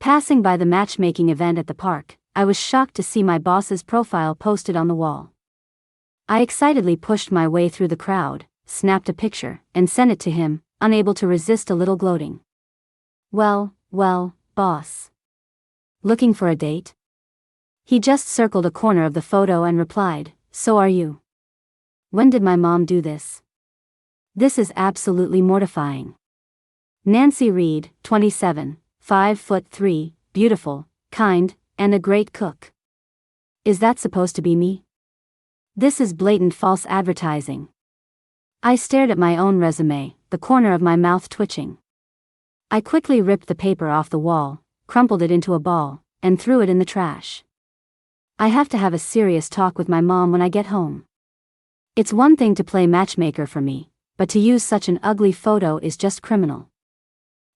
Passing by the matchmaking event at the park, I was shocked to see my boss's profile posted on the wall. I excitedly pushed my way through the crowd, snapped a picture, and sent it to him, unable to resist a little gloating. Well, boss. Looking for a date? He just circled a corner of the photo and replied, so are you. When did my mom do this? This is absolutely mortifying. Nancy Reed, 27, 5'3", beautiful, kind, and a great cook. Is that supposed to be me? This is blatant false advertising. I stared at my own resume, the corner of my mouth twitching. I quickly ripped the paper off the wall, crumpled it into a ball, and threw it in the trash. I have to have a serious talk with my mom when I get home. It's one thing to play matchmaker for me, but to use such an ugly photo is just criminal.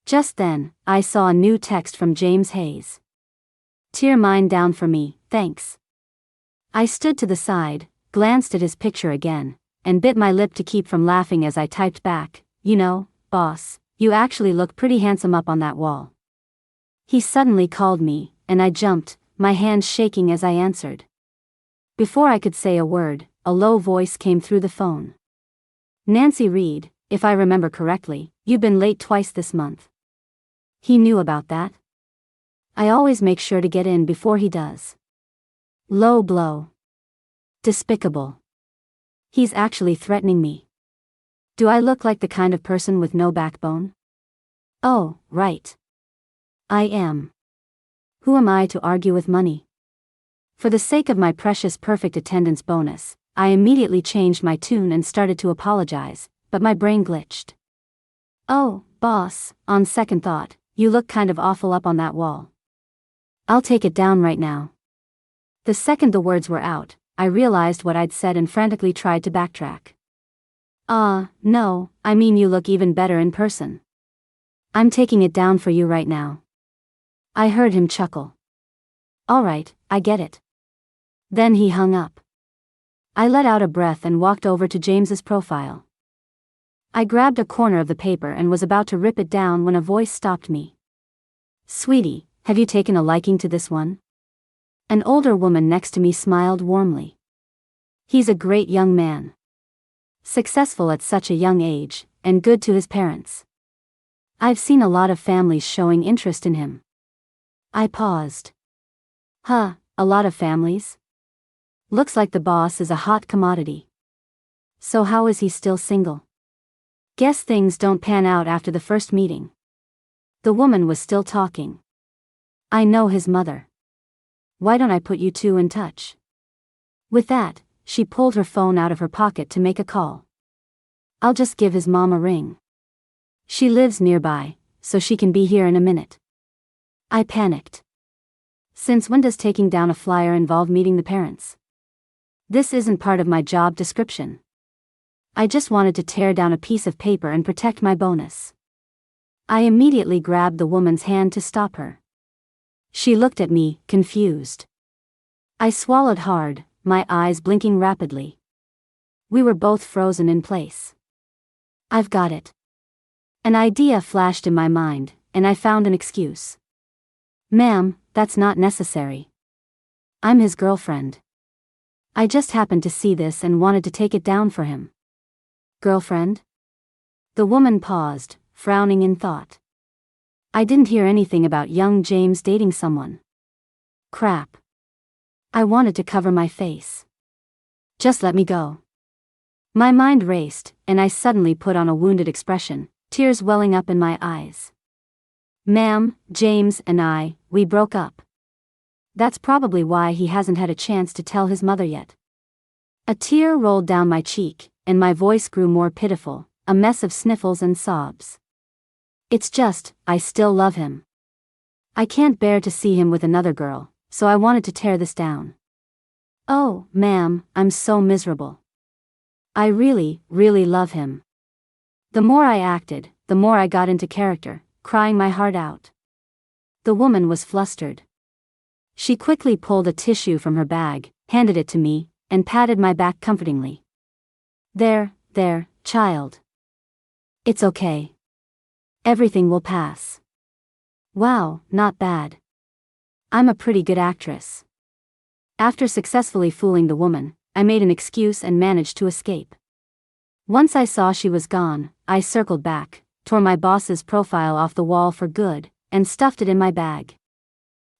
Just then, I saw a new text from James Hayes. Tear mine down for me, thanks. I stood to the side, glanced at his picture again, and bit my lip to keep from laughing as I typed back, you know, boss, you actually look pretty handsome up on that wall. He suddenly called me, and I jumped, my hands shaking as I answered. Before I could say a word, a low voice came through the phone. Nancy Reed, if I remember correctly, you've been late twice this month. He knew about that. I always make sure to get in before he does. Low blow. Despicable. He's actually threatening me. Do I look like the kind of person with no backbone? Oh, right. I am. Who am I to argue with money? For the sake of my precious perfect attendance bonus, I immediately changed my tune and started to apologize, but my brain glitched. Oh, boss, on second thought, you look kind of awful up on that wall. I'll take it down right now. The second the words were out, I realized what I'd said and frantically tried to backtrack. No, I mean you look even better in person. I'm taking it down for you right now. I heard him chuckle. All right, I get it. Then he hung up. I let out a breath and walked over to James's profile. I grabbed a corner of the paper and was about to rip it down when a voice stopped me. Sweetie, have you taken a liking to this one? An older woman next to me smiled warmly. He's a great young man. Successful at such a young age, and good to his parents. I've seen a lot of families showing interest in him. I paused. A lot of families? Looks like the boss is a hot commodity. So how is he still single? Guess things don't pan out after the first meeting. The woman was still talking. I know his mother. Why don't I put you two in touch? With that, she pulled her phone out of her pocket to make a call. I'll just give his mom a ring. She lives nearby, so she can be here in a minute. I panicked. Since when does taking down a flyer involve meeting the parents? This isn't part of my job description. I just wanted to tear down a piece of paper and protect my bonus. I immediately grabbed the woman's hand to stop her. She looked at me, confused. I swallowed hard, my eyes blinking rapidly. We were both frozen in place. I've got it. An idea flashed in my mind, and I found an excuse. Ma'am, that's not necessary. I'm his girlfriend. I just happened to see this and wanted to take it down for him. Girlfriend? The woman paused, frowning in thought. I didn't hear anything about young James dating someone. Crap. I wanted to cover my face. Just let me go. My mind raced, and I suddenly put on a wounded expression, tears welling up in my eyes. Ma'am, James and we broke up. That's probably why he hasn't had a chance to tell his mother yet. A tear rolled down my cheek, and my voice grew more pitiful, a mess of sniffles and sobs. It's just, I still love him. I can't bear to see him with another girl, so I wanted to tear this down. Oh, ma'am, I'm so miserable. I really love him. The more I acted, the more I got into character, crying my heart out. The woman was flustered. She quickly pulled a tissue from her bag, handed it to me, and patted my back comfortingly. There, child. It's okay. Everything will pass. Wow, not bad. I'm a pretty good actress. After successfully fooling the woman, I made an excuse and managed to escape. Once I saw she was gone, I circled back, tore my boss's profile off the wall for good, and stuffed it in my bag.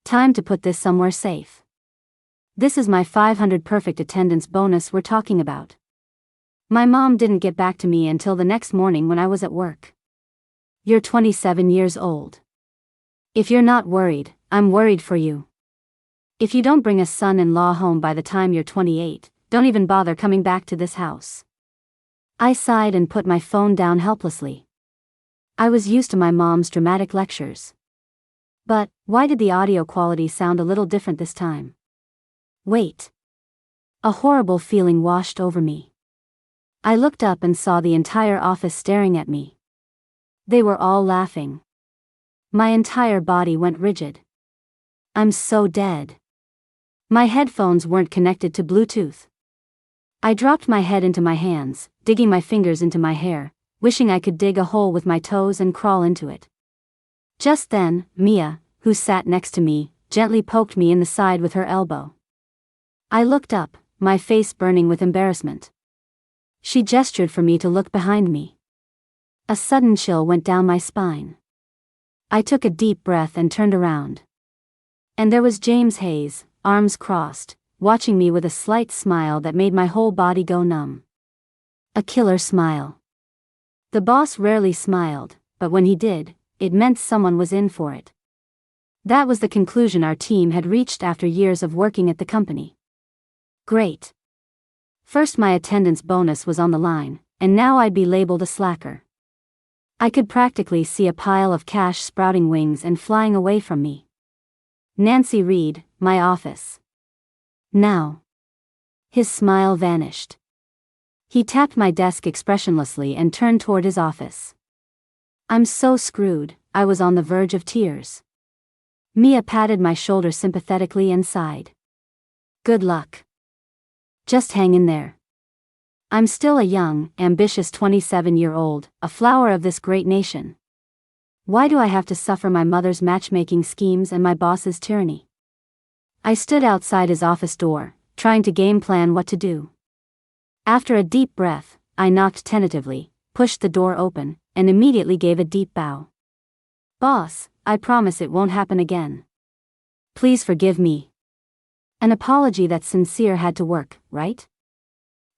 Time to put this somewhere safe. This is my 500 perfect attendance bonus we're talking about. My mom didn't get back to me until the next morning when I was at work. You're 27 years old. If you're not worried, I'm worried for you. If you don't bring a son-in-law home by the time you're 28, don't even bother coming back to this house. I sighed and put my phone down helplessly. I was used to my mom's dramatic lectures. But, why did the audio quality sound a little different this time? Wait. A horrible feeling washed over me. I looked up and saw the entire office staring at me. They were all laughing. My entire body went rigid. I'm so dead. My headphones weren't connected to Bluetooth. I dropped my head into my hands, digging my fingers into my hair, wishing I could dig a hole with my toes and crawl into it. Just then, Mia, who sat next to me, gently poked me in the side with her elbow. I looked up, my face burning with embarrassment. She gestured for me to look behind me. A sudden chill went down my spine. I took a deep breath and turned around. And there was James Hayes, arms crossed, watching me with a slight smile that made my whole body go numb. A killer smile. The boss rarely smiled, but when he did, it meant someone was in for it. That was the conclusion our team had reached after years of working at the company. Great. First, my attendance bonus was on the line, and now I'd be labeled a slacker. I could practically see a pile of cash sprouting wings and flying away from me. Nancy Reed, my office. Now. His smile vanished. He tapped my desk expressionlessly and turned toward his office. I'm so screwed, I was on the verge of tears. Mia patted my shoulder sympathetically and sighed. Good luck. Just hang in there. I'm still a young, ambitious 27-year-old, a flower of this great nation. Why do I have to suffer my mother's matchmaking schemes and my boss's tyranny? I stood outside his office door, trying to game plan what to do. After a deep breath, I knocked tentatively, pushed the door open, and immediately gave a deep bow. Boss, I promise it won't happen again. Please forgive me. An apology that's sincere had to work, right?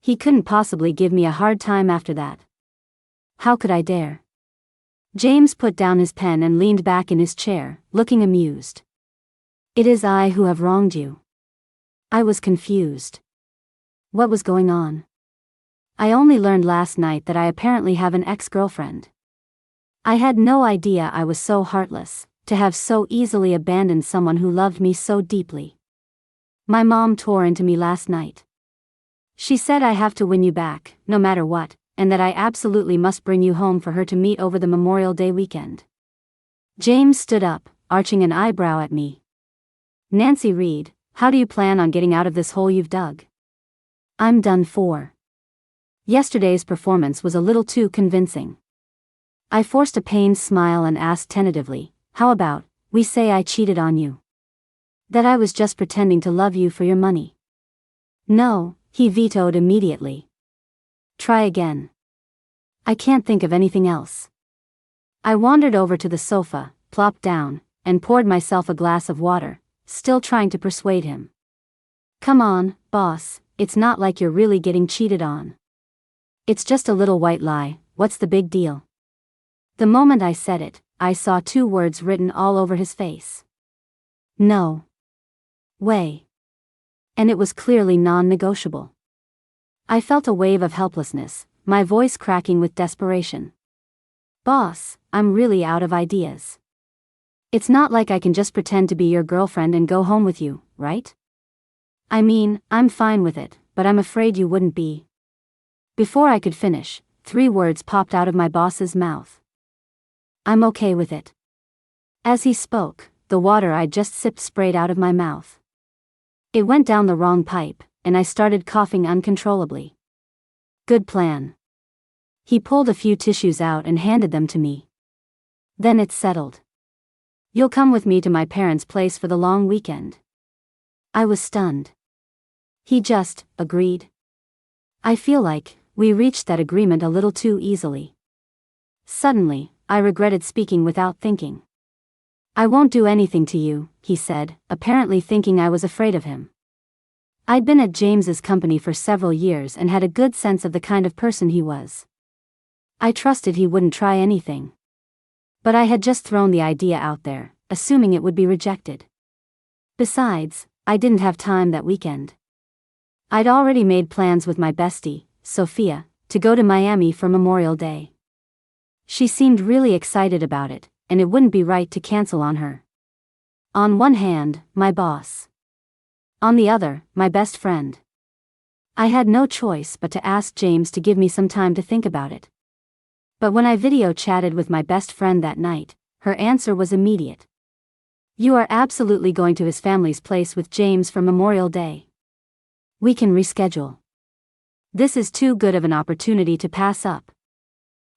He couldn't possibly give me a hard time after that. How could I dare? James put down his pen and leaned back in his chair, looking amused. It is I who have wronged you. I was confused. What was going on? I only learned last night that I apparently have an ex-girlfriend. I had no idea I was so heartless, to have so easily abandoned someone who loved me so deeply. My mom tore into me last night. She said I have to win you back, no matter what, and that I absolutely must bring you home for her to meet over the Memorial Day weekend. James stood up, arching an eyebrow at me. Nancy Reed, how do you plan on getting out of this hole you've dug? I'm done for. Yesterday's performance was a little too convincing. I forced a pained smile and asked tentatively, how about, we say I cheated on you? That I was just pretending to love you for your money. No, he vetoed immediately. Try again. I can't think of anything else. I wandered over to the sofa, plopped down, and poured myself a glass of water, still trying to persuade him. Come on, boss, it's not like you're really getting cheated on. It's just a little white lie, what's the big deal? The moment I said it, I saw two words written all over his face. No way. And it was clearly non-negotiable. I felt a wave of helplessness, my voice cracking with desperation. Boss, I'm really out of ideas. It's not like I can just pretend to be your girlfriend and go home with you, right? I mean, I'm fine with it, but I'm afraid you wouldn't be. Before I could finish, 3 words popped out of my boss's mouth. I'm okay with it. As he spoke, the water I'd just sipped sprayed out of my mouth. It went down the wrong pipe, and I started coughing uncontrollably. Good plan. He pulled a few tissues out and handed them to me. Then it settled. You'll come with me to my parents' place for the long weekend. I was stunned. He just agreed. I feel like we reached that agreement a little too easily. Suddenly, I regretted speaking without thinking. I won't do anything to you, he said, apparently thinking I was afraid of him. I'd been at James's company for several years and had a good sense of the kind of person he was. I trusted he wouldn't try anything. But I had just thrown the idea out there, assuming it would be rejected. Besides, I didn't have time that weekend. I'd already made plans with my bestie, Sophia, to go to Miami for Memorial Day. She seemed really excited about it, and it wouldn't be right to cancel on her. On one hand, my boss. On the other, my best friend. I had no choice but to ask James to give me some time to think about it. But when I video chatted with my best friend that night, her answer was immediate. You are absolutely going to his family's place with James for Memorial Day. We can reschedule. This is too good of an opportunity to pass up.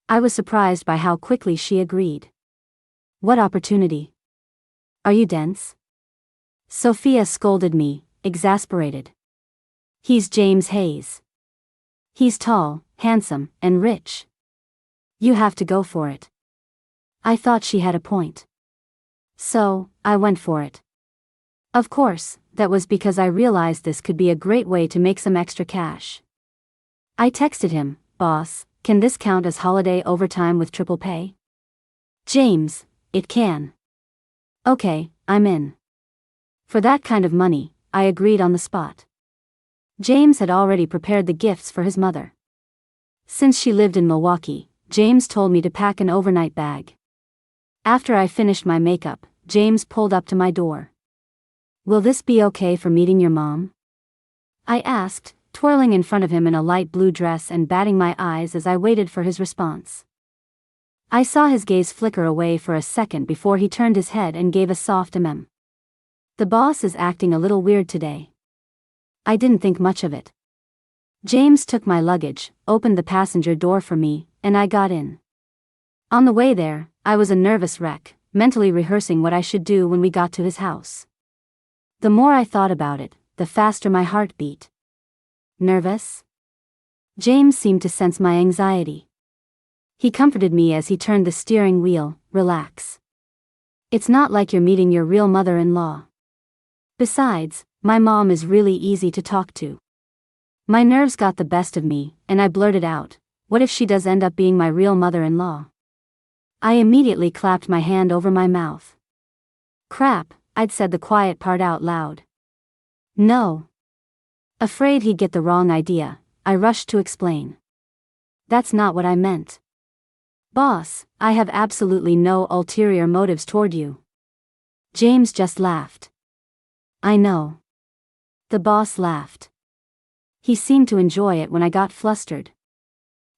I was surprised by how quickly she agreed. What opportunity? Are you dense? Sophia scolded me, exasperated. He's James Hayes. He's tall, handsome, and rich. You have to go for it. I thought she had a point. So, I went for it. Of course, that was because I realized this could be a great way to make some extra cash. I texted him, "Boss, can this count as holiday overtime with triple pay?" "James, it can." "Okay, I'm in." For that kind of money, I agreed on the spot. James had already prepared the gifts for his mother. Since she lived in Milwaukee, James told me to pack an overnight bag. After I finished my makeup, James pulled up to my door. "Will this be okay for meeting your mom?" I asked, twirling in front of him in a light blue dress and batting my eyes as I waited for his response. I saw his gaze flicker away for a second before he turned his head and gave a soft ahem. The boss is acting a little weird today. I didn't think much of it. James took my luggage, opened the passenger door for me, and I got in. On the way there, I was a nervous wreck, mentally rehearsing what I should do when we got to his house. The more I thought about it, the faster my heart beat. Nervous? James seemed to sense my anxiety. He comforted me as he turned the steering wheel. "Relax. It's not like you're meeting your real mother-in-law. Besides, my mom is really easy to talk to." My nerves got the best of me, and I blurted out, "What if she does end up being my real mother-in-law?" I immediately clapped my hand over my mouth. Crap, I'd said the quiet part out loud. No. Afraid he'd get the wrong idea, I rushed to explain. "That's not what I meant. Boss, I have absolutely no ulterior motives toward you." James just laughed. "I know." The boss laughed. He seemed to enjoy it when I got flustered.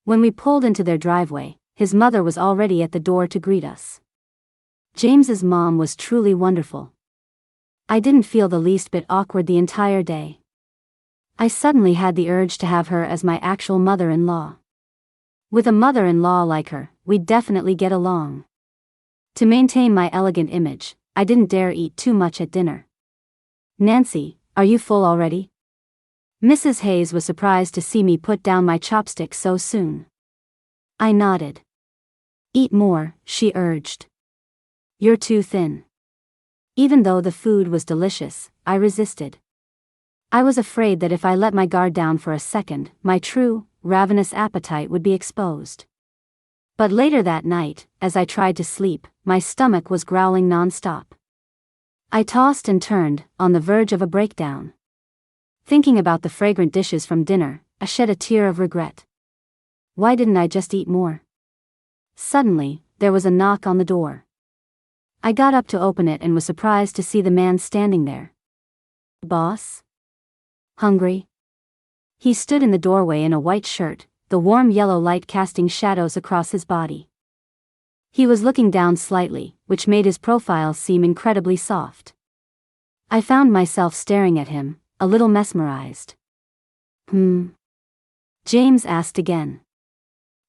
When we pulled into their driveway, his mother was already at the door to greet us. James's mom was truly wonderful. I didn't feel the least bit awkward the entire day. I suddenly had the urge to have her as my actual mother-in-law. With a mother-in-law like her, we'd definitely get along. To maintain my elegant image, I didn't dare eat too much at dinner. "Nancy, are you full already?" Mrs. Hayes was surprised to see me put down my chopsticks so soon. I nodded. "Eat more," she urged. "You're too thin." Even though the food was delicious, I resisted. I was afraid that if I let my guard down for a second, my true, ravenous appetite would be exposed. But later that night, as I tried to sleep, my stomach was growling nonstop. I tossed and turned, on the verge of a breakdown. Thinking about the fragrant dishes from dinner, I shed a tear of regret. Why didn't I just eat more? Suddenly, there was a knock on the door. I got up to open it and was surprised to see the man standing there. "Boss? Hungry?" He stood in the doorway in a white shirt, the warm yellow light casting shadows across his body. He was looking down slightly, which made his profile seem incredibly soft. I found myself staring at him, a little mesmerized. James asked again.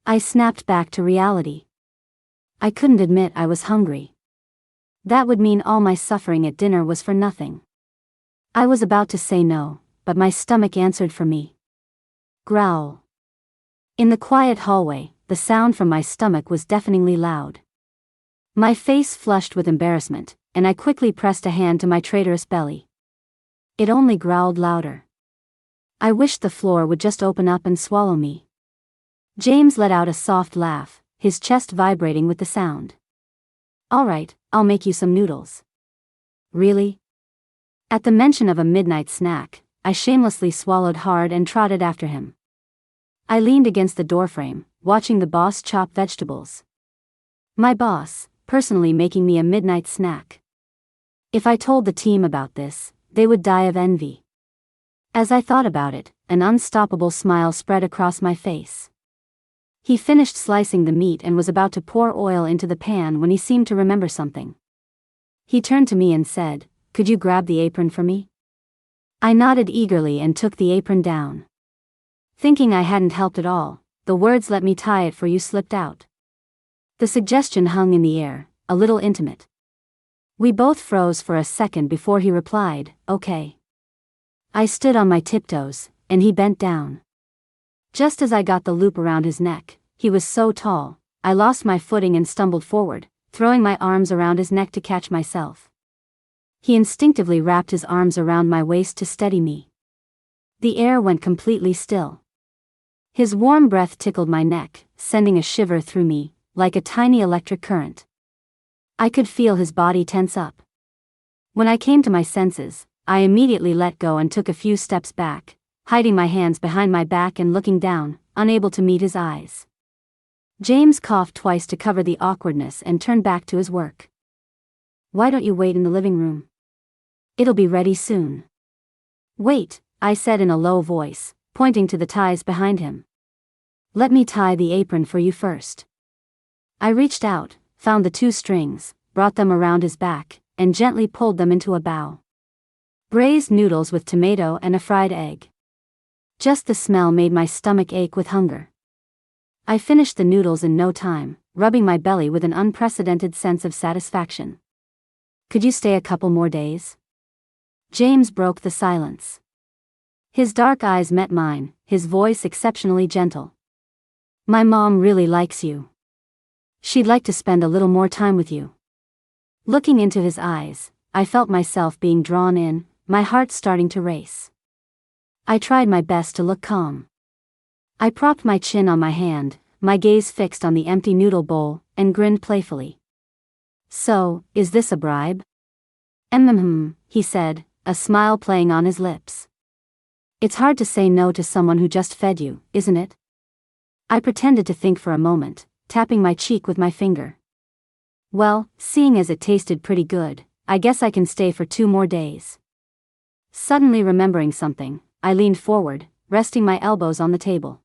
I snapped back to reality. I couldn't admit I was hungry. That would mean all my suffering at dinner was for nothing. I was about to say no, but my stomach answered for me. Growl. In the quiet hallway, the sound from my stomach was deafeningly loud. My face flushed with embarrassment, and I quickly pressed a hand to my traitorous belly. It only growled louder. I wished the floor would just open up and swallow me. James let out a soft laugh, his chest vibrating with the sound. All right, I'll make you some noodles. Really? At the mention of a midnight snack, I shamelessly swallowed hard and trotted after him. I leaned against the doorframe, watching the boss chop vegetables. My boss, personally making me a midnight snack. If I told the team about this, they would die of envy. As I thought about it, an unstoppable smile spread across my face. He finished slicing the meat and was about to pour oil into the pan when he seemed to remember something. He turned to me and said, "Could you grab the apron for me?" I nodded eagerly and took the apron down. Thinking I hadn't helped at all, the words "let me tie it for you" slipped out. The suggestion hung in the air, a little intimate. We both froze for a second before he replied, "Okay." I stood on my tiptoes, and he bent down. Just as I got the loop around his neck, he was so tall, I lost my footing and stumbled forward, throwing my arms around his neck to catch myself. He instinctively wrapped his arms around my waist to steady me. The air went completely still. His warm breath tickled my neck, sending a shiver through me, like a tiny electric current. I could feel his body tense up. When I came to my senses, I immediately let go and took a few steps back, hiding my hands behind my back and looking down, unable to meet his eyes. James coughed twice to cover the awkwardness and turned back to his work. "Why don't you wait in the living room? It'll be ready soon." "Wait," I said in a low voice, pointing to the ties behind him. "Let me tie the apron for you first." I reached out, found the 2 strings, brought them around his back, and gently pulled them into a bow. Braised noodles with tomato and a fried egg. Just the smell made my stomach ache with hunger. I finished the noodles in no time, rubbing my belly with an unprecedented sense of satisfaction. "Could you stay a couple more days?" James broke the silence. His dark eyes met mine, his voice exceptionally gentle. "My mom really likes you. She'd like to spend a little more time with you." Looking into his eyes, I felt myself being drawn in, my heart starting to race. I tried my best to look calm. I propped my chin on my hand, my gaze fixed on the empty noodle bowl, and grinned playfully. "So, is this a bribe?" He said, a smile playing on his lips. "It's hard to say no to someone who just fed you, isn't it?" I pretended to think for a moment, tapping my cheek with my finger. "Well, seeing as it tasted pretty good, I guess I can stay for 2 more days." Suddenly remembering something, I leaned forward, resting my elbows on the table.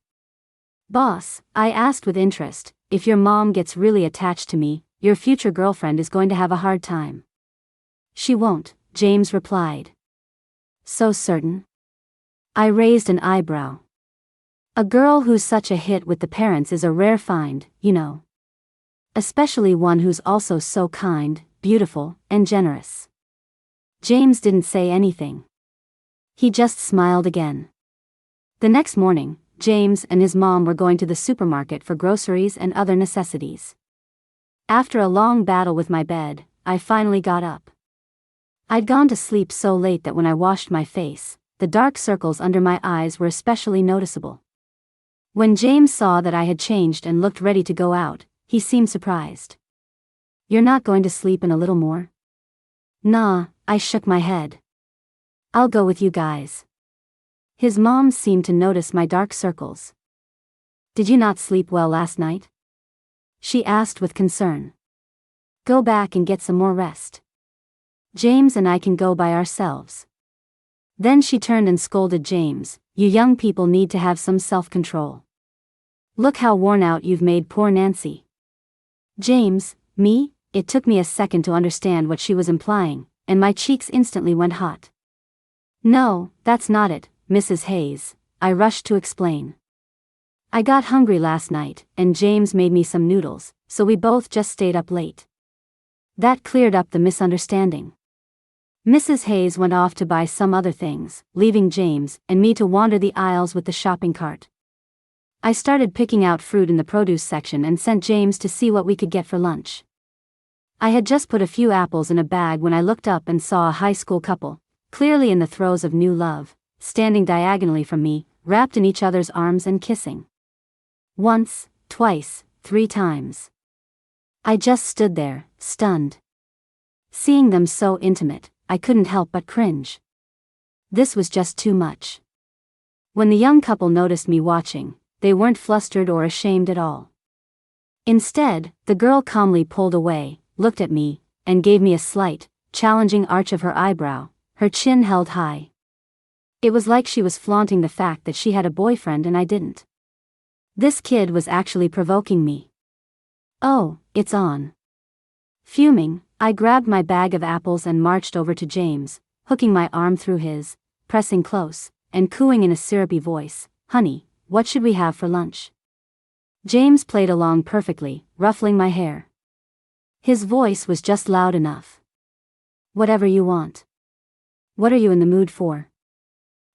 "Boss," I asked with interest, "if your mom gets really attached to me, your future girlfriend is going to have a hard time." "She won't," James replied. "So certain?" I raised an eyebrow. "A girl who's such a hit with the parents is a rare find, you know. Especially one who's also so kind, beautiful, and generous." James didn't say anything. He just smiled again. The next morning, James and his mom were going to the supermarket for groceries and other necessities. After a long battle with my bed, I finally got up. I'd gone to sleep so late that when I washed my face, the dark circles under my eyes were especially noticeable. When James saw that I had changed and looked ready to go out, he seemed surprised. "You're not going to sleep in a little more?" "Nah," I shook my head. "I'll go with you guys." His mom seemed to notice my dark circles. "Did you not sleep well last night?" she asked with concern. "Go back and get some more rest. James and I can go by ourselves." Then she turned and scolded James, "You young people need to have some self-control. Look how worn out you've made poor Nancy." "James, me?" It took me a second to understand what she was implying, and my cheeks instantly went hot. "No, that's not it, Mrs. Hayes," I rushed to explain. "I got hungry last night, and James made me some noodles, so we both just stayed up late. That cleared up the misunderstanding. Mrs. Hayes went off to buy some other things, leaving James and me to wander the aisles with the shopping cart. I started picking out fruit in the produce section and sent James to see what we could get for lunch. I had just put a few apples in a bag when I looked up and saw a high school couple, clearly in the throes of new love, standing diagonally from me, wrapped in each other's arms and kissing. Once, twice, 3 times. I just stood there, stunned. Seeing them so intimate, I couldn't help but cringe. This was just too much. When the young couple noticed me watching, they weren't flustered or ashamed at all. Instead, the girl calmly pulled away, looked at me, and gave me a slight, challenging arch of her eyebrow, her chin held high. It was like she was flaunting the fact that she had a boyfriend and I didn't. This kid was actually provoking me. Oh, it's on. Fuming, I grabbed my bag of apples and marched over to James, hooking my arm through his, pressing close, and cooing in a syrupy voice, "Honey, what should we have for lunch?" James played along perfectly, ruffling my hair. His voice was just loud enough. "Whatever you want. What are you in the mood for?"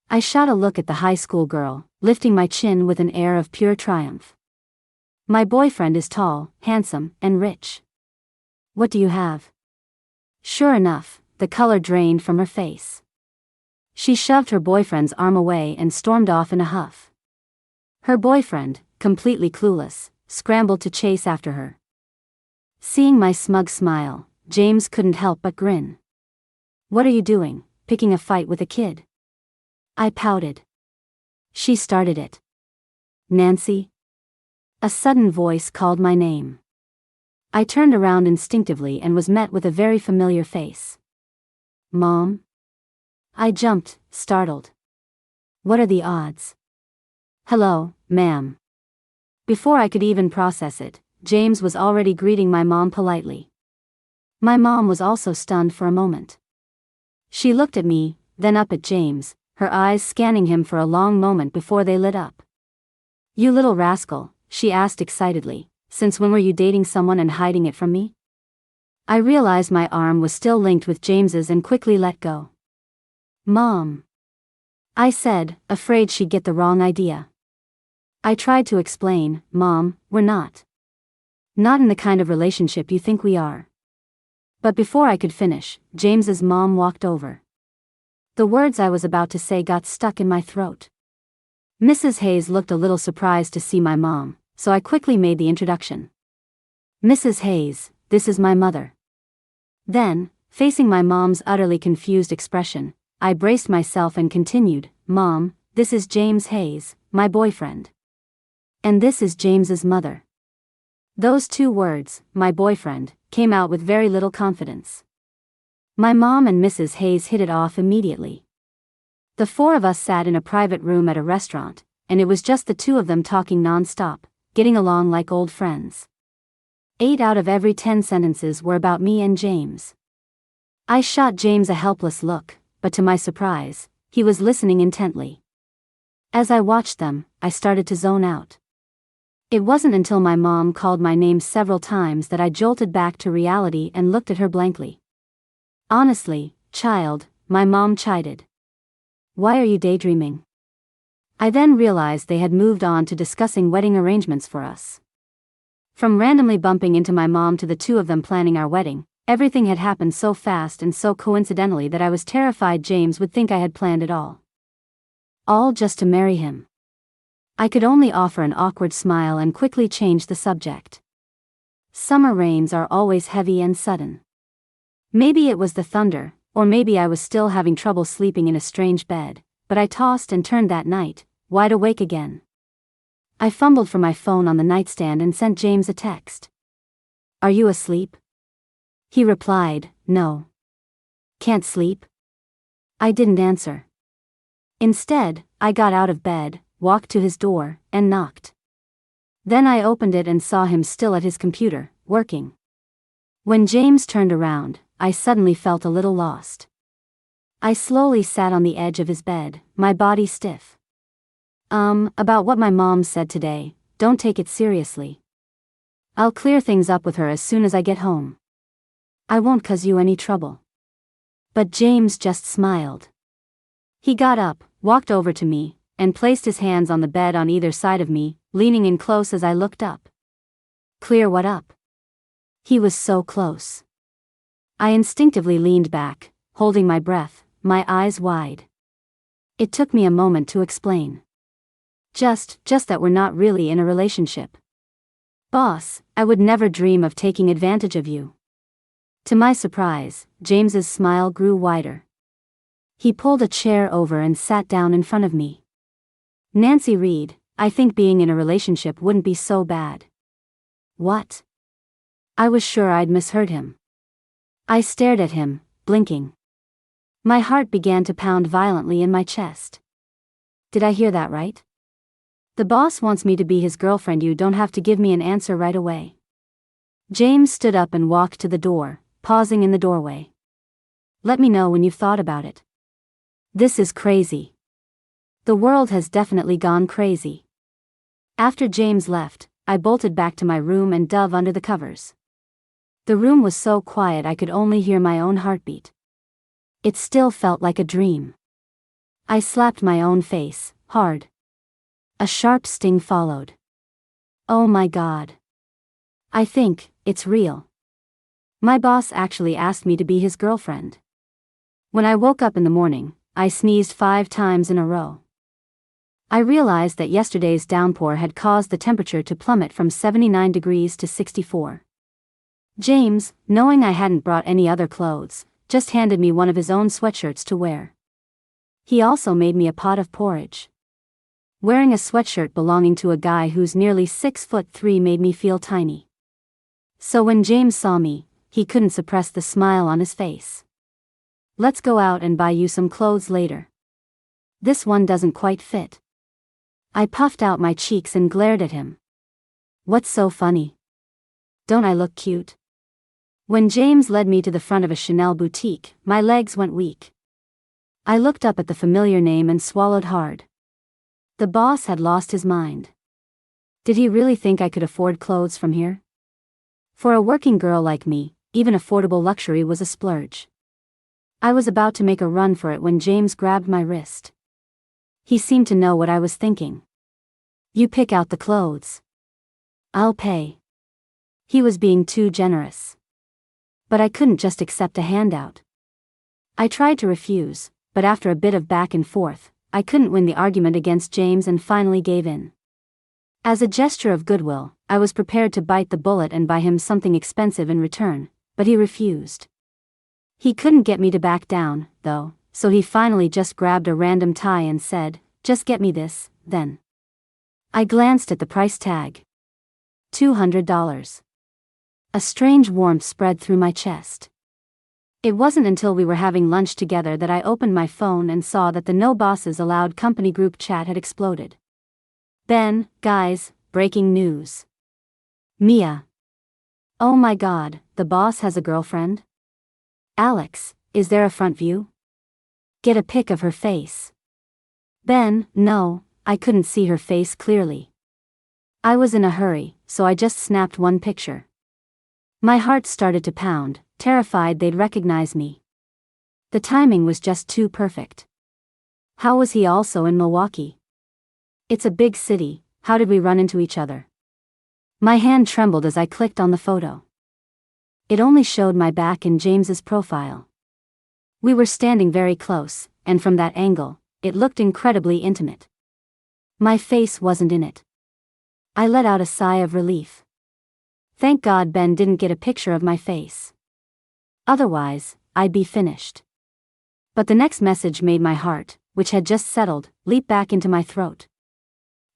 I shot a look at the high school girl, lifting my chin with an air of pure triumph. "My boyfriend is tall, handsome, and rich. What do you have?" Sure enough, the color drained from her face. She shoved her boyfriend's arm away and stormed off in a huff. Her boyfriend, completely clueless, scrambled to chase after her. Seeing my smug smile, James couldn't help but grin. "What are you doing, picking a fight with a kid?" I pouted. "She started it." "Nancy?" A sudden voice called my name. I turned around instinctively and was met with a very familiar face. "Mom?" I jumped, startled. What are the odds? "Hello, ma'am." Before I could even process it, James was already greeting my mom politely. My mom was also stunned for a moment. She looked at me, then up at James, her eyes scanning him for a long moment before they lit up. "You little rascal," she asked excitedly, "since when were you dating someone and hiding it from me?" I realized my arm was still linked with James's and quickly let go. "Mom," I said, afraid she'd get the wrong idea. I tried to explain, "Mom, we're not in the kind of relationship you think we are." But before I could finish, James's mom walked over. The words I was about to say got stuck in my throat. Mrs. Hayes looked a little surprised to see my mom, so I quickly made the introduction. "Mrs. Hayes, this is my mother." Then, facing my mom's utterly confused expression, I braced myself and continued, "Mom, this is James Hayes, my boyfriend. And this is James's mother." Those 2 words, my boyfriend, came out with very little confidence. My mom and Mrs. Hayes hit it off immediately. The 4 of us sat in a private room at a restaurant, and it was just the 2 of them talking non-stop, getting along like old friends. 8 out of every 10 sentences were about me and James. I shot James a helpless look, but to my surprise, he was listening intently. As I watched them, I started to zone out. It wasn't until my mom called my name several times that I jolted back to reality and looked at her blankly. "Honestly, child," my mom chided. "Why are you daydreaming?" I then realized they had moved on to discussing wedding arrangements for us. From randomly bumping into my mom to the 2 of them planning our wedding, everything had happened so fast and so coincidentally that I was terrified James would think I had planned it all. All just to marry him. I could only offer an awkward smile and quickly change the subject. Summer rains are always heavy and sudden. Maybe it was the thunder, or maybe I was still having trouble sleeping in a strange bed, but I tossed and turned that night, wide awake again. I fumbled for my phone on the nightstand and sent James a text. "Are you asleep?" He replied, "No. Can't sleep?" I didn't answer. Instead, I got out of bed, walked to his door, and knocked. Then I opened it and saw him still at his computer, working. When James turned around, I suddenly felt a little lost. I slowly sat on the edge of his bed, my body stiff. About what my mom said today, don't take it seriously. I'll clear things up with her as soon as I get home." I won't cause you any trouble. But James just smiled. He got up, walked over to me, and placed his hands on the bed on either side of me, leaning in close as I looked up. Clear, what up? He was so close. I instinctively leaned back, holding my breath, my eyes wide. It took me a moment to explain. Just that we're not really in a relationship. Boss, I would never dream of taking advantage of you. To my surprise, James's smile grew wider. He pulled a chair over and sat down in front of me. Nancy Reed, I think being in a relationship wouldn't be so bad. What? I was sure I'd misheard him. I stared at him, blinking. My heart began to pound violently in my chest. Did I hear that right? The boss wants me to be his girlfriend. You don't have to give me an answer right away. James stood up and walked to the door, pausing in the doorway. Let me know when you've thought about it. This is crazy. The world has definitely gone crazy. After James left, I bolted back to my room and dove under the covers. The room was so quiet I could only hear my own heartbeat. It still felt like a dream. I slapped my own face, hard. A sharp sting followed. Oh my God. I think it's real. My boss actually asked me to be his girlfriend. When I woke up in the morning, I sneezed 5 times in a row. I realized that yesterday's downpour had caused the temperature to plummet from 79 degrees to 64. James, knowing I hadn't brought any other clothes, just handed me one of his own sweatshirts to wear. He also made me a pot of porridge. Wearing a sweatshirt belonging to a guy who's nearly 6'3" made me feel tiny. So when James saw me, he couldn't suppress the smile on his face. Let's go out and buy you some clothes later. This one doesn't quite fit. I puffed out my cheeks and glared at him. What's so funny? Don't I look cute? When James led me to the front of a Chanel boutique, my legs went weak. I looked up at the familiar name and swallowed hard. The boss had lost his mind. Did he really think I could afford clothes from here? For a working girl like me, even affordable luxury was a splurge. I was about to make a run for it when James grabbed my wrist. He seemed to know what I was thinking. You pick out the clothes. I'll pay. He was being too generous. But I couldn't just accept a handout. I tried to refuse, but after a bit of back and forth, I couldn't win the argument against James and finally gave in. As a gesture of goodwill, I was prepared to bite the bullet and buy him something expensive in return, but he refused. He couldn't get me to back down, though, so he finally just grabbed a random tie and said, "Just get me this, then." I glanced at the price tag. $200. A strange warmth spread through my chest. It wasn't until we were having lunch together that I opened my phone and saw that the No Bosses Allowed company group chat had exploded. Ben, guys, breaking news. Mia. Oh my God, the boss has a girlfriend? Alex, is there a front view? Get a pic of her face. Ben, no, I couldn't see her face clearly. I was in a hurry, so I just snapped one picture. My heart started to pound, terrified they'd recognize me. The timing was just too perfect. How was he also in Milwaukee? It's a big city, how did we run into each other? My hand trembled as I clicked on the photo. It only showed my back in James's profile. We were standing very close, and from that angle, it looked incredibly intimate. My face wasn't in it. I let out a sigh of relief. Thank God Ben didn't get a picture of my face. Otherwise, I'd be finished. But the next message made my heart, which had just settled, leap back into my throat.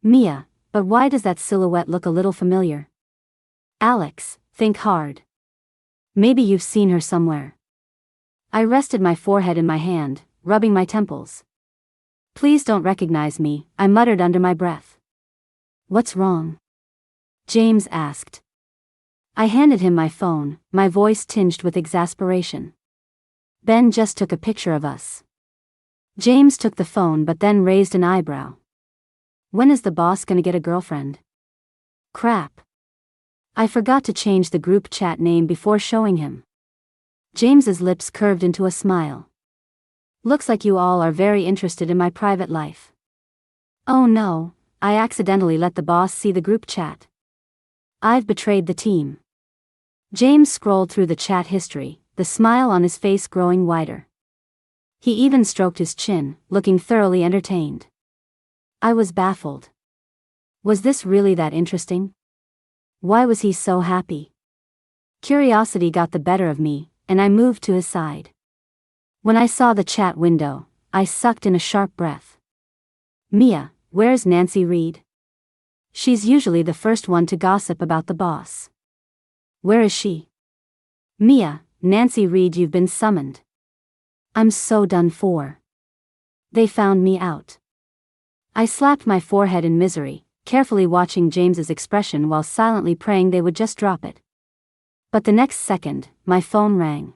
Mia, but why does that silhouette look a little familiar? Alex, think hard. Maybe you've seen her somewhere. I rested my forehead in my hand, rubbing my temples. Please don't recognize me, I muttered under my breath. What's wrong? James asked. I handed him my phone, my voice tinged with exasperation. Ben just took a picture of us. James took the phone but then raised an eyebrow. When is the boss gonna get a girlfriend? Crap. I forgot to change the group chat name before showing him. James's lips curved into a smile. Looks like you all are very interested in my private life. Oh no, I accidentally let the boss see the group chat. I've betrayed the team. James scrolled through the chat history, the smile on his face growing wider. He even stroked his chin, looking thoroughly entertained. I was baffled. Was this really that interesting? Why was he so happy? Curiosity got the better of me, and I moved to his side. When I saw the chat window, I sucked in a sharp breath. Mia, where's Nancy Reed? She's usually the first one to gossip about the boss. Where is she? Mia, Nancy Reed, you've been summoned. I'm so done for. They found me out. I slapped my forehead in misery, carefully watching James's expression while silently praying they would just drop it. But the next second, my phone rang.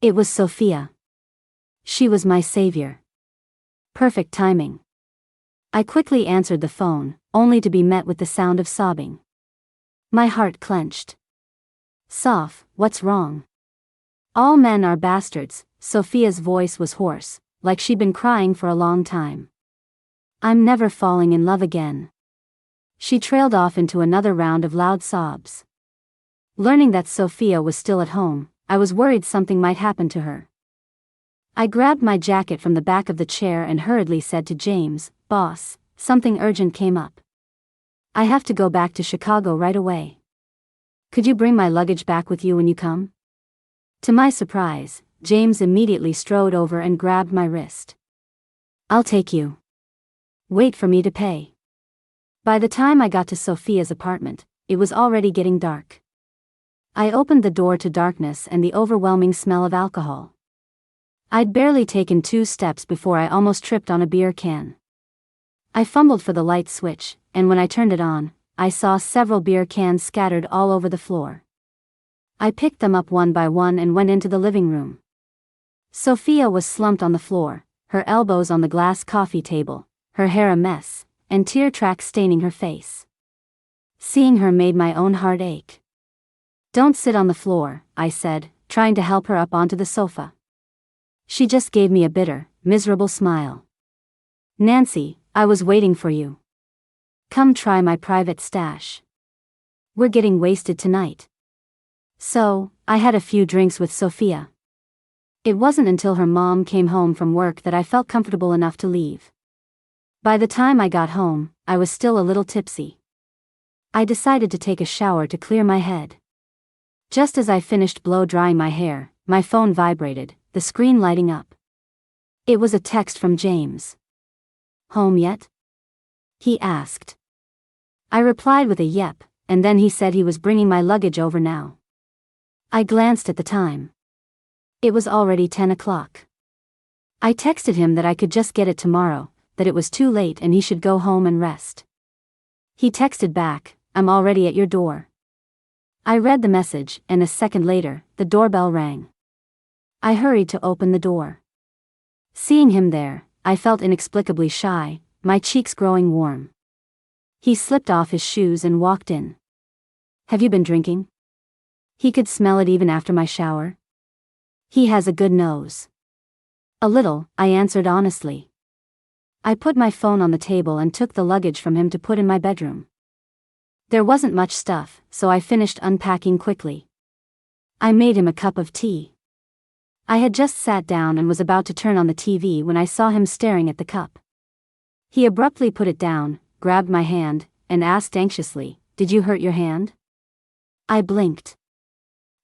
It was Sophia. She was my savior. Perfect timing. I quickly answered the phone, only to be met with the sound of sobbing. My heart clenched. Soph, what's wrong? All men are bastards. Sophia's voice was hoarse, like she'd been crying for a long time. I'm never falling in love again. She trailed off into another round of loud sobs. Learning that Sophia was still at home, I was worried something might happen to her. I grabbed my jacket from the back of the chair and hurriedly said to James, "Boss, something urgent came up. I have to go back to Chicago right away. Could you bring my luggage back with you when you come?" To my surprise, James immediately strode over and grabbed my wrist. "I'll take you. Wait for me to pay." By the time I got to Sophia's apartment, it was already getting dark. I opened the door to darkness and the overwhelming smell of alcohol. I'd barely taken 2 steps before I almost tripped on a beer can. I fumbled for the light switch, and when I turned it on, I saw several beer cans scattered all over the floor. I picked them up one by one and went into the living room. Sophia was slumped on the floor, her elbows on the glass coffee table, her hair a mess, and tear tracks staining her face. Seeing her made my own heart ache. "Don't sit on the floor," I said, trying to help her up onto the sofa. She just gave me a bitter, miserable smile. "Nancy, I was waiting for you. Come try my private stash. We're getting wasted tonight." So, I had a few drinks with Sophia. It wasn't until her mom came home from work that I felt comfortable enough to leave. By the time I got home, I was still a little tipsy. I decided to take a shower to clear my head. Just as I finished blow-drying my hair, my phone vibrated, the screen lighting up. It was a text from James. "Home yet?" he asked. I replied with a yep, and then he said he was bringing my luggage over now. I glanced at the time. It was already 10 o'clock. I texted him that I could just get it tomorrow, that it was too late and he should go home and rest. He texted back, "I'm already at your door." I read the message, and a second later, the doorbell rang. I hurried to open the door. Seeing him there, I felt inexplicably shy, my cheeks growing warm. He slipped off his shoes and walked in. "Have you been drinking?" He could smell it even after my shower. "He has a good nose." "A little," I answered honestly. I put my phone on the table and took the luggage from him to put in my bedroom. There wasn't much stuff, so I finished unpacking quickly. I made him a cup of tea. I had just sat down and was about to turn on the TV when I saw him staring at the cup. He abruptly put it down, grabbed my hand, and asked anxiously, "Did you hurt your hand?" I blinked.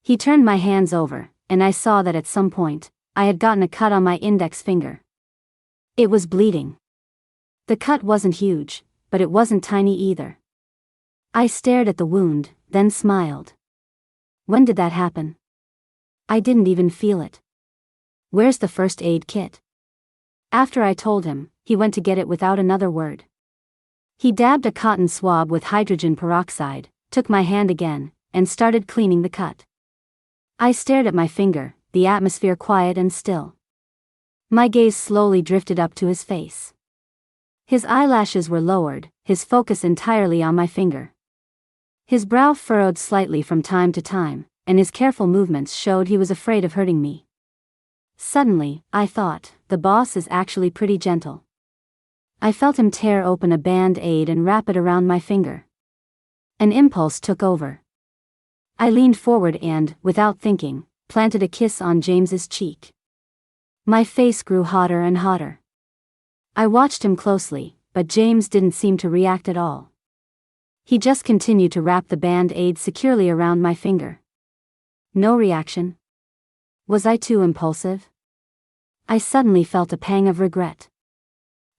He turned my hands over, and I saw that at some point, I had gotten a cut on my index finger. It was bleeding. The cut wasn't huge, but it wasn't tiny either. I stared at the wound, then smiled. "When did that happen?" "I didn't even feel it." "Where's the first aid kit?" After I told him, he went to get it without another word. He dabbed a cotton swab with hydrogen peroxide, took my hand again, and started cleaning the cut. I stared at my finger, the atmosphere quiet and still. My gaze slowly drifted up to his face. His eyelashes were lowered, his focus entirely on my finger. His brow furrowed slightly from time to time, and his careful movements showed he was afraid of hurting me. Suddenly, I thought, the boss is actually pretty gentle. I felt him tear open a band-aid and wrap it around my finger. An impulse took over. I leaned forward and, without thinking, planted a kiss on James's cheek. My face grew hotter and hotter. I watched him closely, but James didn't seem to react at all. He just continued to wrap the band-aid securely around my finger. No reaction. Was I too impulsive? I suddenly felt a pang of regret.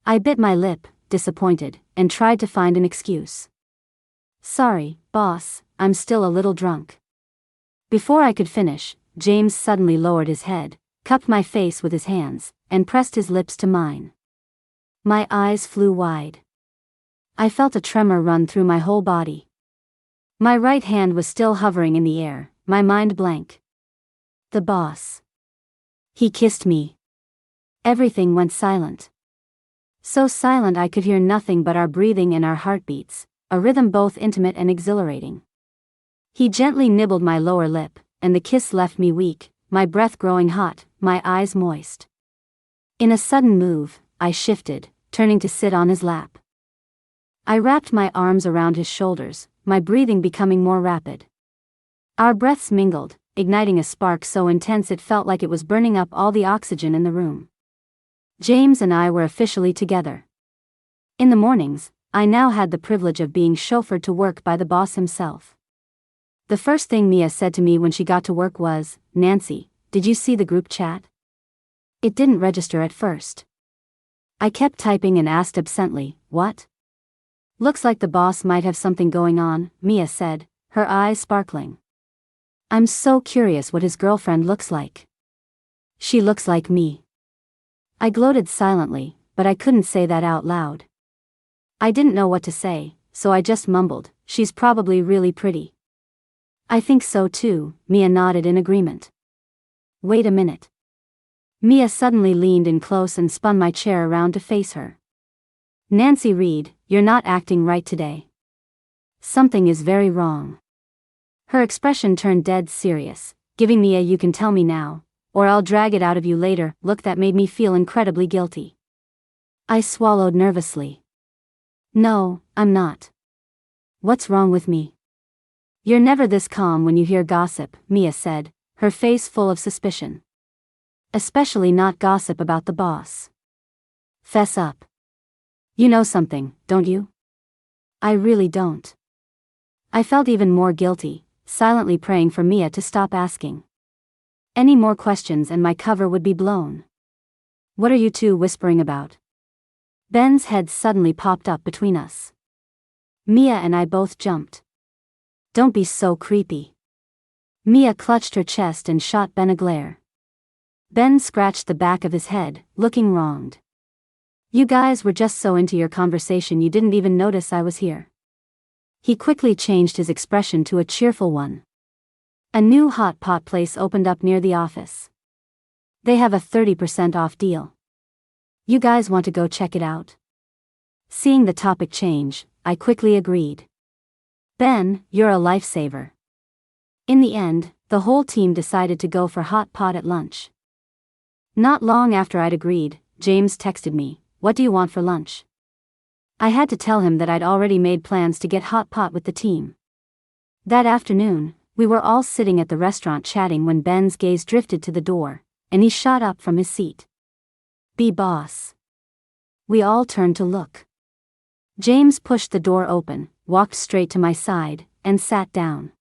I bit my lip, disappointed, and tried to find an excuse. Sorry, boss, I'm still a little drunk. Before I could finish, James suddenly lowered his head, cupped my face with his hands, and pressed his lips to mine. My eyes flew wide. I felt a tremor run through my whole body. My right hand was still hovering in the air, my mind blank. The boss. He kissed me. Everything went silent. So silent I could hear nothing but our breathing and our heartbeats, a rhythm both intimate and exhilarating. He gently nibbled my lower lip, and the kiss left me weak, my breath growing hot, my eyes moist. In a sudden move, I shifted, turning to sit on his lap. I wrapped my arms around his shoulders, my breathing becoming more rapid. Our breaths mingled, igniting a spark so intense it felt like it was burning up all the oxygen in the room. James and I were officially together. In the mornings, I now had the privilege of being chauffeured to work by the boss himself. The first thing Mia said to me when she got to work was, "Nancy, did you see the group chat?" It didn't register at first. I kept typing and asked absently, "What?" "Looks like the boss might have something going on," Mia said, her eyes sparkling. "I'm so curious what his girlfriend looks like." "She looks like me." I gloated silently, but I couldn't say that out loud. I didn't know what to say, so I just mumbled, "She's probably really pretty." "I think so too," Mia nodded in agreement. "Wait a minute." Mia suddenly leaned in close and spun my chair around to face her. "Nancy Reed, you're not acting right today. Something is very wrong." Her expression turned dead serious, giving me a "you can tell me now, or I'll drag it out of you later" look that made me feel incredibly guilty. I swallowed nervously. "No, I'm not. What's wrong with me?" "You're never this calm when you hear gossip," Mia said, her face full of suspicion. "Especially not gossip about the boss. Fess up. You know something, don't you?" "I really don't." I felt even more guilty, silently praying for Mia to stop asking. Any more questions and my cover would be blown. "What are you two whispering about?" Ben's head suddenly popped up between us. Mia and I both jumped. "Don't be so creepy." Mia clutched her chest and shot Ben a glare. Ben scratched the back of his head, looking wronged. "You guys were just so into your conversation you didn't even notice I was here." He quickly changed his expression to a cheerful one. A new hot pot place opened up near the office. They have a 30% off deal. You guys want to go check it out? Seeing the topic change, I quickly agreed. "Ben, you're a lifesaver." In the end, the whole team decided to go for hot pot at lunch. Not long after I'd agreed, James texted me, "What do you want for lunch?" I had to tell him that I'd already made plans to get hot pot with the team. That afternoon, we were all sitting at the restaurant chatting when Ben's gaze drifted to the door, and he shot up from his seat. "Be boss." We all turned to look. James pushed the door open, walked straight to my side, and sat down.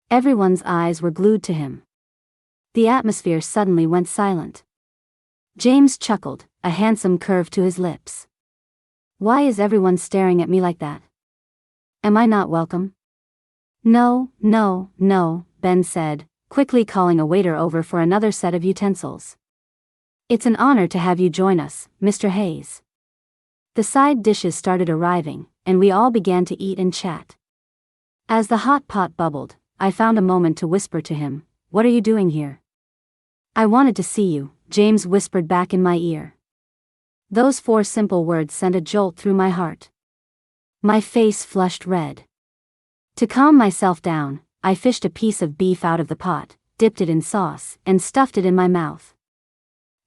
Everyone's eyes were glued to him. The atmosphere suddenly went silent. James chuckled, a handsome curve to his lips. "Why is everyone staring at me like that? Am I not welcome?" "No, no, no," Ben said, quickly calling a waiter over for another set of utensils. "It's an honor to have you join us, Mr. Hayes." The side dishes started arriving, and we all began to eat and chat. As the hot pot bubbled, I found a moment to whisper to him, "What are you doing here?" "I wanted to see you," James whispered back in my ear. Those 4 simple words sent a jolt through my heart. My face flushed red. To calm myself down, I fished a piece of beef out of the pot, dipped it in sauce, and stuffed it in my mouth.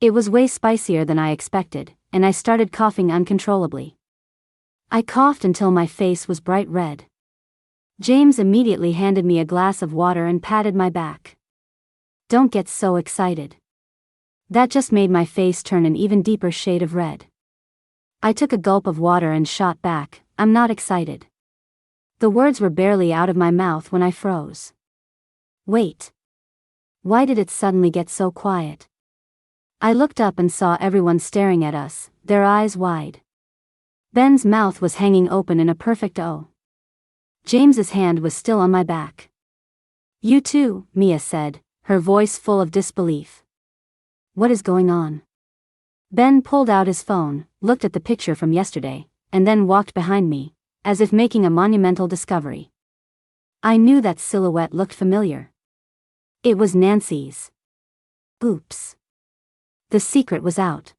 It was way spicier than I expected, and I started coughing uncontrollably. I coughed until my face was bright red. James immediately handed me a glass of water and patted my back. "Don't get so excited." That just made my face turn an even deeper shade of red. I took a gulp of water and shot back, "I'm not excited." The words were barely out of my mouth when I froze. Wait. Why did it suddenly get so quiet? I looked up and saw everyone staring at us, their eyes wide. Ben's mouth was hanging open in a perfect O. James's hand was still on my back. "You too," Mia said, her voice full of disbelief. "What is going on?" Ben pulled out his phone, looked at the picture from yesterday, and then walked behind me, as if making a monumental discovery. I knew that silhouette looked familiar. It was Nancy's. Oops. The secret was out.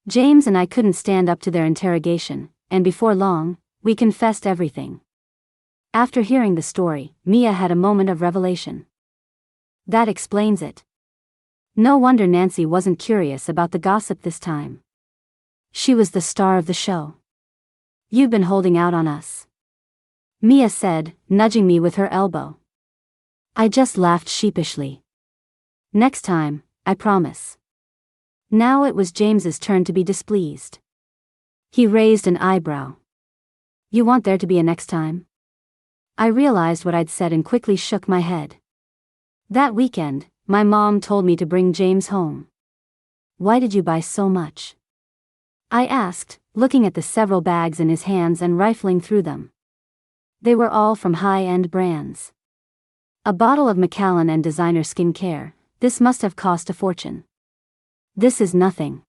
James and I couldn't stand up to their interrogation, and before long, we confessed everything. After hearing the story, Mia had a moment of revelation. That explains it. No wonder Nancy wasn't curious about the gossip this time. She was the star of the show. "You've been holding out on us," Mia said, nudging me with her elbow. I just laughed sheepishly. "Next time, I promise." Now it was James's turn to be displeased. He raised an eyebrow. "You want there to be a next time?" I realized what I'd said and quickly shook my head. That weekend, my mom told me to bring James home. "Why did you buy so much?" I asked, looking at the several bags in his hands and rifling through them. They were all from high-end brands. A bottle of Macallan and designer skincare, this must have cost a fortune. "This is nothing."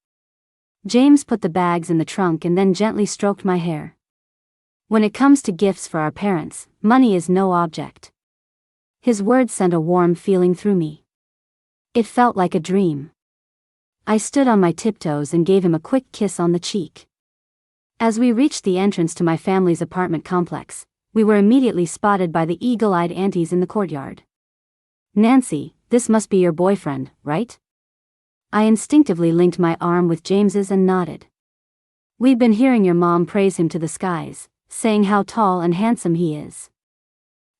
James put the bags in the trunk and then gently stroked my hair. "When it comes to gifts for our parents, money is no object." His words sent a warm feeling through me. It felt like a dream. I stood on my tiptoes and gave him a quick kiss on the cheek. As we reached the entrance to my family's apartment complex, we were immediately spotted by the eagle-eyed aunties in the courtyard. "Nancy, this must be your boyfriend, right?" I instinctively linked my arm with James's and nodded. "We've been hearing your mom praise him to the skies, saying how tall and handsome he is."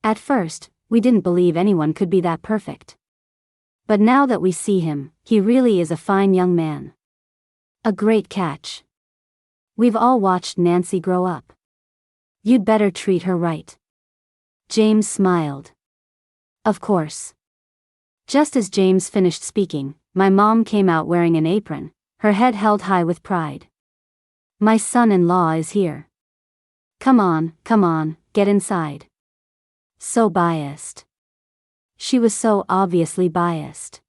At first, we didn't believe anyone could be that perfect. But now that we see him, he really is a fine young man. A great catch. We've all watched Nancy grow up. You'd better treat her right. James smiled. Of course. Just as James finished speaking, my mom came out wearing an apron, her head held high with pride. "My son-in-law is here. Come on, get inside." So biased. She was so obviously biased.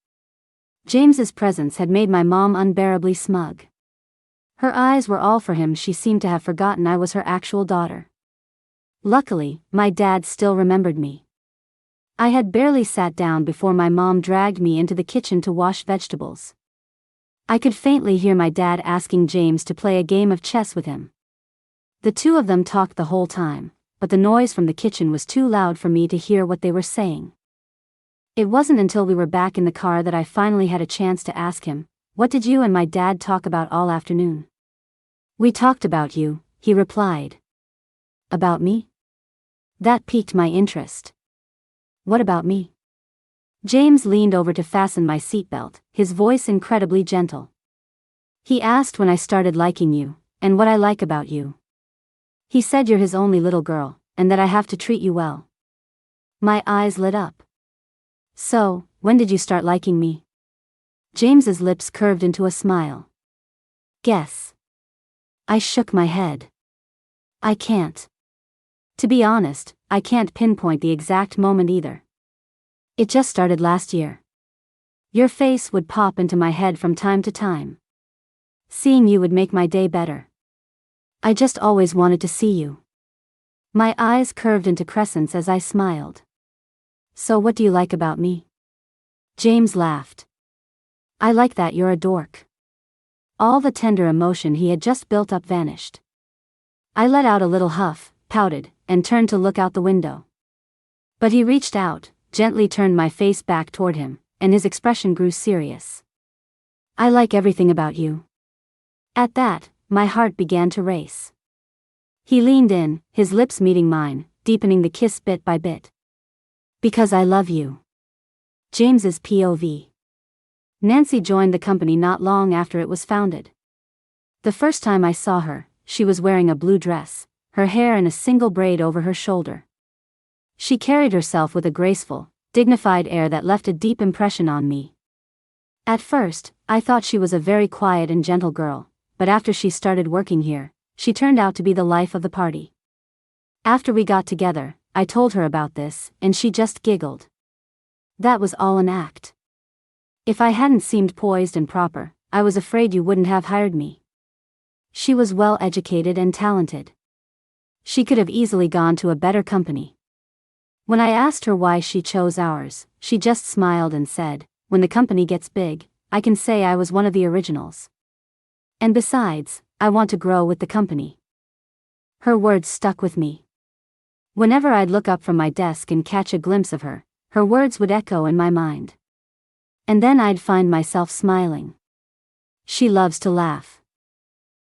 James's presence had made my mom unbearably smug. Her eyes were all for him. She seemed to have forgotten I was her actual daughter. Luckily, my dad still remembered me. I had barely sat down before my mom dragged me into the kitchen to wash vegetables. I could faintly hear my dad asking James to play a game of chess with him. The two of them talked the whole time, but the noise from the kitchen was too loud for me to hear what they were saying. It wasn't until we were back in the car that I finally had a chance to ask him, "What did you and my dad talk about all afternoon?" "We talked about you," he replied. "About me?" That piqued my interest. "What about me?" James leaned over to fasten my seatbelt, his voice incredibly gentle. He asked when I started liking you, and what I like about you. He said you're his only little girl, and that I have to treat you well. My eyes lit up. "So, when did you start liking me?" James's lips curved into a smile. "Guess." I shook my head. "I can't. To be honest, I can't pinpoint the exact moment either. It just started last year. Your face would pop into my head from time to time. Seeing you would make my day better. I just always wanted to see you." My eyes curved into crescents as I smiled. "So what do you like about me?" James laughed. "I like that you're a dork." All the tender emotion he had just built up vanished. I let out a little huff, pouted, and turned to look out the window. But he reached out, gently turned my face back toward him, and his expression grew serious. "I like everything about you." At that, my heart began to race. He leaned in, his lips meeting mine, deepening the kiss bit by bit. "Because I love you." James's POV. Nancy joined the company not long after it was founded. The first time I saw her, she was wearing a blue dress, her hair in a single braid over her shoulder. She carried herself with a graceful, dignified air that left a deep impression on me. At first, I thought she was a very quiet and gentle girl, but after she started working here, she turned out to be the life of the party. After we got together, I told her about this, and she just giggled. That was all an act. If I hadn't seemed poised and proper, I was afraid you wouldn't have hired me. She was well educated and talented. She could have easily gone to a better company. When I asked her why she chose ours, she just smiled and said, "When the company gets big, I can say I was one of the originals. And besides, I want to grow with the company." Her words stuck with me. Whenever I'd look up from my desk and catch a glimpse of her, her words would echo in my mind. And then I'd find myself smiling. She loves to laugh.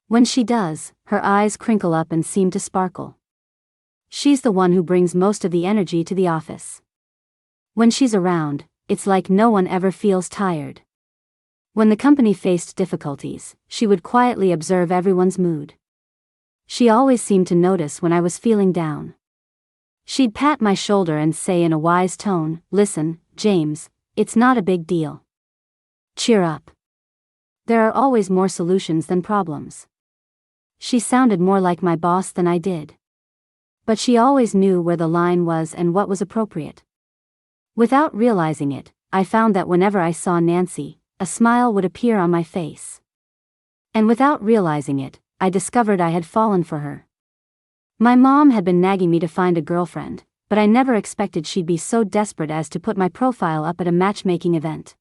When she does, her eyes crinkle up and seem to sparkle. She's the one who brings most of the energy to the office. When she's around, it's like no one ever feels tired. When the company faced difficulties, she would quietly observe everyone's mood. She always seemed to notice when I was feeling down. She'd pat my shoulder and say in a wise tone, "Listen, James, it's not a big deal. Cheer up. There are always more solutions than problems." She sounded more like my boss than I did. But she always knew where the line was and what was appropriate. Without realizing it, I found that whenever I saw Nancy, a smile would appear on my face. And without realizing it, I discovered I had fallen for her. My mom had been nagging me to find a girlfriend, but I never expected she'd be so desperate as to put my profile up at a matchmaking event.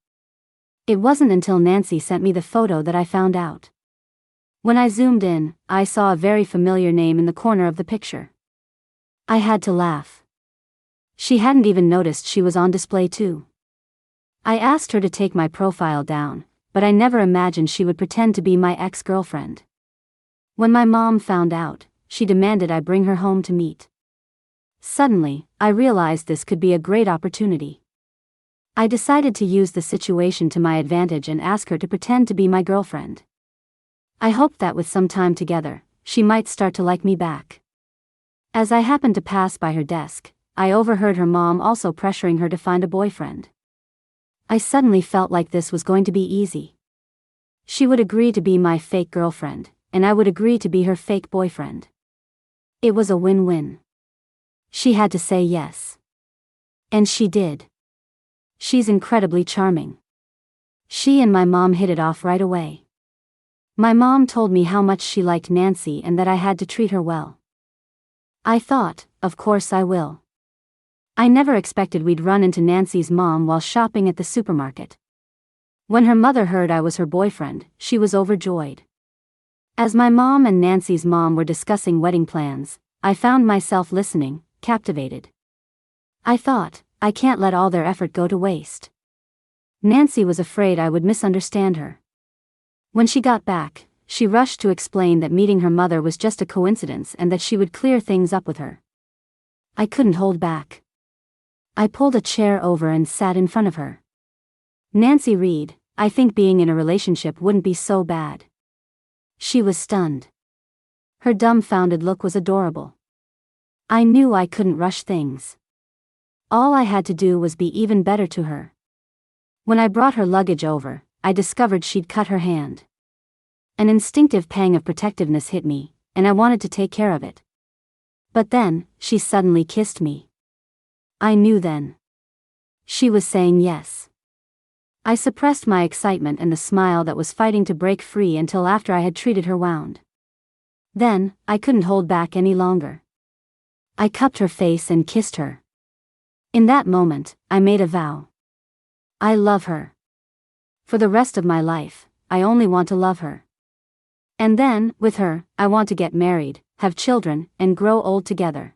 It wasn't until Nancy sent me the photo that I found out. When I zoomed in, I saw a very familiar name in the corner of the picture. I had to laugh. She hadn't even noticed she was on display too. I asked her to take my profile down, but I never imagined she would pretend to be my ex-girlfriend. When my mom found out, she demanded I bring her home to meet. Suddenly, I realized this could be a great opportunity. I decided to use the situation to my advantage and ask her to pretend to be my girlfriend. I hoped that with some time together, she might start to like me back. As I happened to pass by her desk, I overheard her mom also pressuring her to find a boyfriend. I suddenly felt like this was going to be easy. She would agree to be my fake girlfriend, and I would agree to be her fake boyfriend. It was a win-win. She had to say yes. And she did. She's incredibly charming. She and my mom hit it off right away. My mom told me how much she liked Nancy and that I had to treat her well. I thought, of course I will. I never expected we'd run into Nancy's mom while shopping at the supermarket. When her mother heard I was her boyfriend, she was overjoyed. As my mom and Nancy's mom were discussing wedding plans, I found myself listening, captivated. I thought, I can't let all their effort go to waste. Nancy was afraid I would misunderstand her. When she got back, she rushed to explain that meeting her mother was just a coincidence and that she would clear things up with her. I couldn't hold back. I pulled a chair over and sat in front of her. "Nancy Reed, I think being in a relationship wouldn't be so bad." She was stunned. Her dumbfounded look was adorable. I knew I couldn't rush things. All I had to do was be even better to her. When I brought her luggage over, I discovered she'd cut her hand. An instinctive pang of protectiveness hit me, and I wanted to take care of it. But then, she suddenly kissed me. I knew then. She was saying yes. I suppressed my excitement and the smile that was fighting to break free until after I had treated her wound. Then, I couldn't hold back any longer. I cupped her face and kissed her. In that moment, I made a vow. I love her. For the rest of my life, I only want to love her. And then, with her, I want to get married, have children, and grow old together.